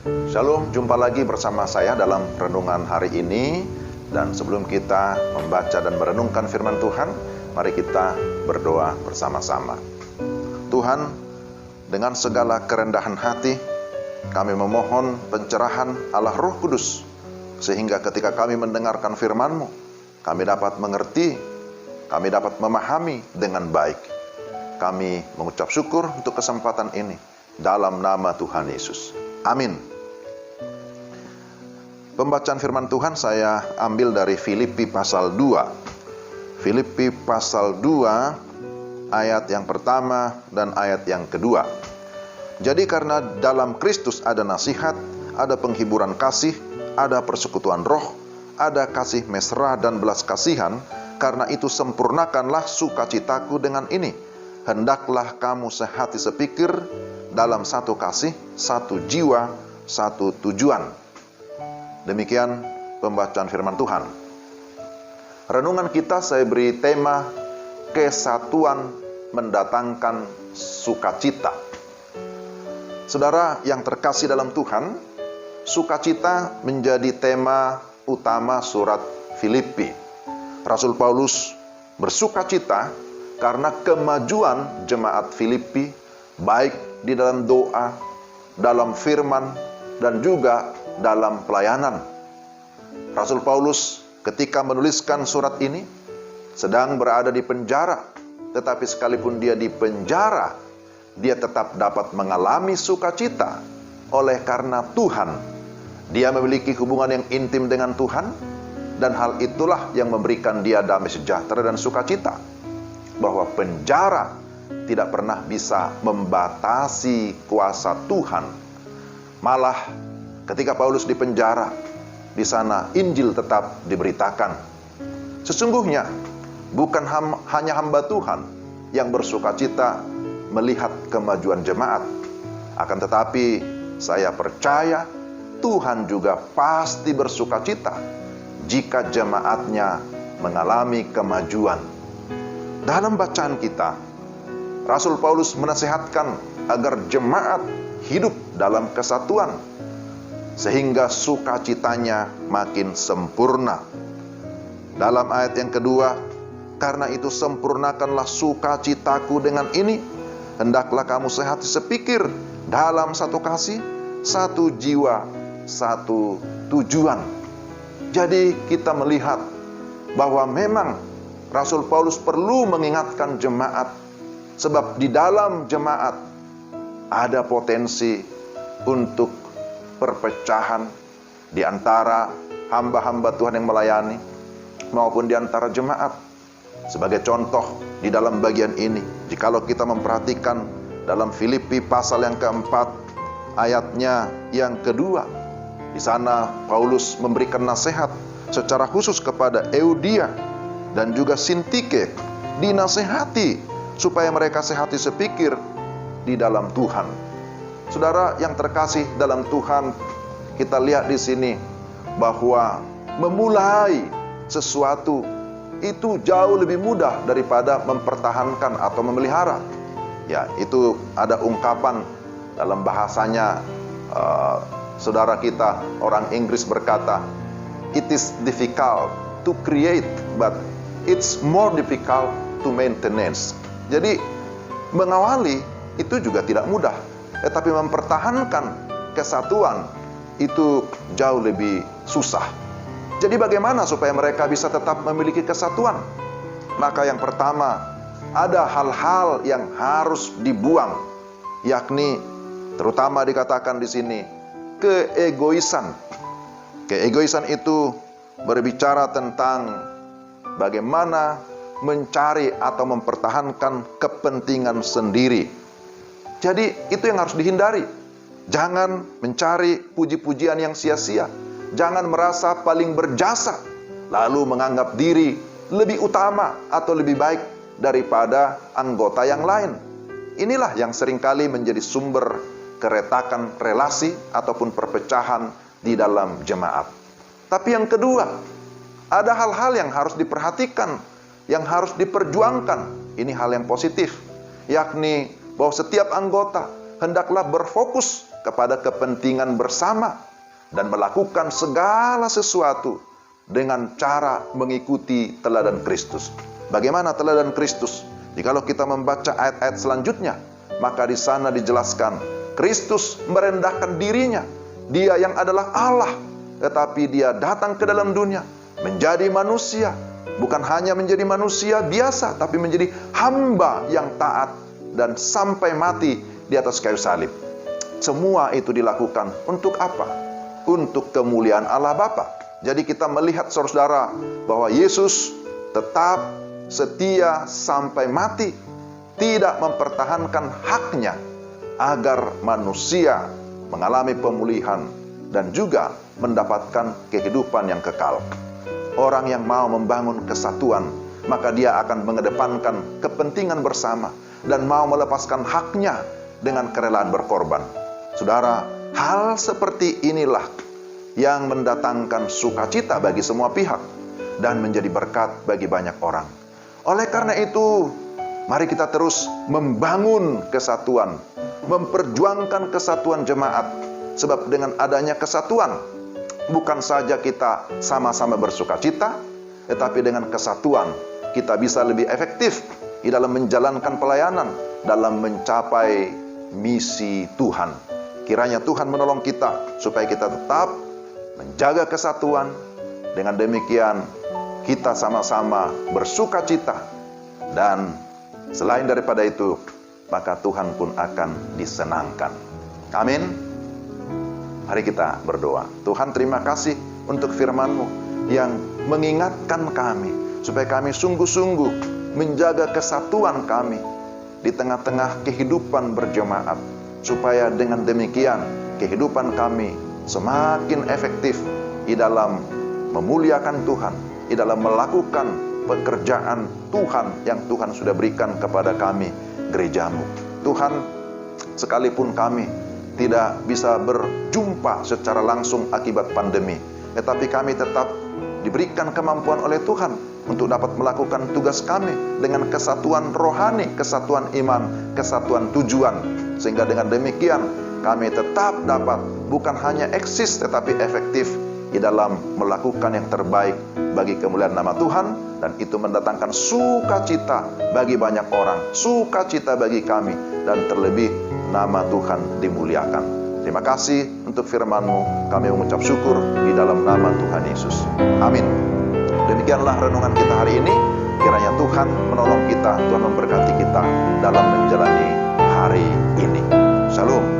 Shalom, jumpa lagi bersama saya dalam renungan hari ini. Dan sebelum kita membaca dan merenungkan firman Tuhan, mari kita berdoa bersama-sama. Tuhan, dengan segala kerendahan hati, kami memohon pencerahan Allah Roh Kudus, sehingga ketika kami mendengarkan firman-Mu, kami dapat mengerti, kami dapat memahami dengan baik. Kami mengucap syukur untuk kesempatan ini, dalam nama Tuhan Yesus. Amin. Pembacaan firman Tuhan saya ambil dari Filipi pasal 2. Filipi pasal 2 ayat yang pertama dan ayat yang kedua. Jadi karena dalam Kristus ada nasihat, ada penghiburan kasih, ada persekutuan roh, ada kasih mesra dan belas kasihan, karena itu sempurnakanlah sukacitaku dengan ini. Hendaklah kamu sehati sepikir, dalam satu kasih, satu jiwa, satu tujuan. Demikian pembacaan firman Tuhan. Renungan kita saya beri tema kesatuan mendatangkan sukacita. Saudara yang terkasih dalam Tuhan, sukacita menjadi tema utama surat Filipi. Rasul Paulus bersukacita karena kemajuan jemaat Filipi, baik di dalam doa, dalam firman, dan juga dalam pelayanan. Rasul Paulus ketika menuliskan surat ini sedang berada di penjara, tetapi sekalipun dia di penjara, dia tetap dapat mengalami sukacita oleh karena Tuhan. Dia memiliki hubungan yang intim dengan Tuhan, dan hal itulah yang memberikan dia damai sejahtera dan sukacita, bahwa penjara tidak pernah bisa membatasi kuasa Tuhan. Malah ketika Paulus di penjara, di sana Injil tetap diberitakan. Sesungguhnya bukan hanya hamba Tuhan yang bersukacita melihat kemajuan jemaat, akan tetapi saya percaya Tuhan juga pasti bersukacita jika jemaatnya mengalami kemajuan. Dalam bacaan kita, Rasul Paulus menasihatkan agar jemaat hidup dalam kesatuan, sehingga sukacitanya makin sempurna. Dalam ayat yang kedua, karena itu sempurnakanlah sukacitaku dengan ini, hendaklah kamu sehati sepikir, dalam satu kasih, satu jiwa, satu tujuan. Jadi kita melihat bahwa memang Rasul Paulus perlu mengingatkan jemaat, sebab di dalam jemaat ada potensi untuk perpecahan di antara hamba-hamba Tuhan yang melayani maupun di antara jemaat. Sebagai contoh di dalam bagian ini, jikalau kita memperhatikan dalam Filipi pasal yang keempat ayatnya yang kedua, di sana Paulus memberikan nasihat secara khusus kepada Euodia dan juga Sintike, dinasehati supaya mereka sehati sepikir di dalam Tuhan. Saudara yang terkasih dalam Tuhan, kita lihat di sini bahwa memulai sesuatu itu jauh lebih mudah daripada mempertahankan atau memelihara. Ya, itu ada ungkapan dalam bahasanya, saudara kita orang Inggris berkata, "It is difficult to create, but it's more difficult to maintenance." Jadi mengawali itu juga tidak mudah, tetapi mempertahankan kesatuan itu jauh lebih susah. Jadi bagaimana supaya mereka bisa tetap memiliki kesatuan? Maka yang pertama, ada hal-hal yang harus dibuang, yakni terutama dikatakan di sini keegoisan. Keegoisan itu berbicara tentang bagaimana mencari atau mempertahankan kepentingan sendiri. Jadi itu yang harus dihindari. Jangan mencari puji-pujian yang sia-sia. Jangan merasa paling berjasa, lalu menganggap diri lebih utama atau lebih baik daripada anggota yang lain. Inilah yang seringkali menjadi sumber keretakan relasi ataupun perpecahan di dalam jemaat. Tapi yang kedua, ada hal-hal yang harus diperhatikan, yang harus diperjuangkan. Ini hal yang positif, yakni bahwa setiap anggota hendaklah berfokus kepada kepentingan bersama dan melakukan segala sesuatu dengan cara mengikuti teladan Kristus. Bagaimana teladan Kristus? Jikalau kita membaca ayat-ayat selanjutnya, maka di sana dijelaskan Kristus merendahkan dirinya. Dia yang adalah Allah, tetapi dia datang ke dalam dunia menjadi manusia. Bukan hanya menjadi manusia biasa, tapi menjadi hamba yang taat dan sampai mati di atas kayu salib. Semua itu dilakukan untuk apa? Untuk kemuliaan Allah Bapa. Jadi kita melihat saudara bahwa Yesus tetap setia sampai mati, tidak mempertahankan haknya agar manusia mengalami pemulihan dan juga mendapatkan kehidupan yang kekal. Orang yang mau membangun kesatuan, maka dia akan mengedepankan kepentingan bersama dan mau melepaskan haknya dengan kerelaan berkorban. Saudara, hal seperti inilah yang mendatangkan sukacita bagi semua pihak dan menjadi berkat bagi banyak orang. Oleh karena itu, mari kita terus membangun kesatuan, memperjuangkan kesatuan jemaat. Sebab dengan adanya kesatuan, bukan saja kita sama-sama bersukacita, tetapi dengan kesatuan kita bisa lebih efektif di dalam menjalankan pelayanan, dalam mencapai misi Tuhan. Kiranya Tuhan menolong kita supaya kita tetap menjaga kesatuan. Dengan demikian kita sama-sama bersukacita, dan selain daripada itu, maka Tuhan pun akan disenangkan. Amin. Mari kita berdoa. Tuhan, terima kasih untuk firman-Mu yang mengingatkan kami supaya kami sungguh-sungguh menjaga kesatuan kami di tengah-tengah kehidupan berjemaat, supaya dengan demikian kehidupan kami semakin efektif di dalam memuliakan Tuhan, di dalam melakukan pekerjaan Tuhan yang Tuhan sudah berikan kepada kami, gereja-Mu. Tuhan, sekalipun kami tidak bisa berjumpa secara langsung akibat pandemi, tetapi kami tetap diberikan kemampuan oleh Tuhan untuk dapat melakukan tugas kami dengan kesatuan rohani, kesatuan iman, kesatuan tujuan. Sehingga dengan demikian kami tetap dapat bukan hanya eksis tetapi efektif di dalam melakukan yang terbaik bagi kemuliaan nama Tuhan, dan itu mendatangkan sukacita bagi banyak orang, sukacita bagi kami, dan terlebih nama Tuhan dimuliakan. Terima kasih untuk firman-Mu. Kami mengucap syukur di dalam nama Tuhan Yesus. Amin. Demikianlah renungan kita hari ini. Kiranya Tuhan menolong kita, Tuhan memberkati kita dalam menjalani hari ini. Shalom.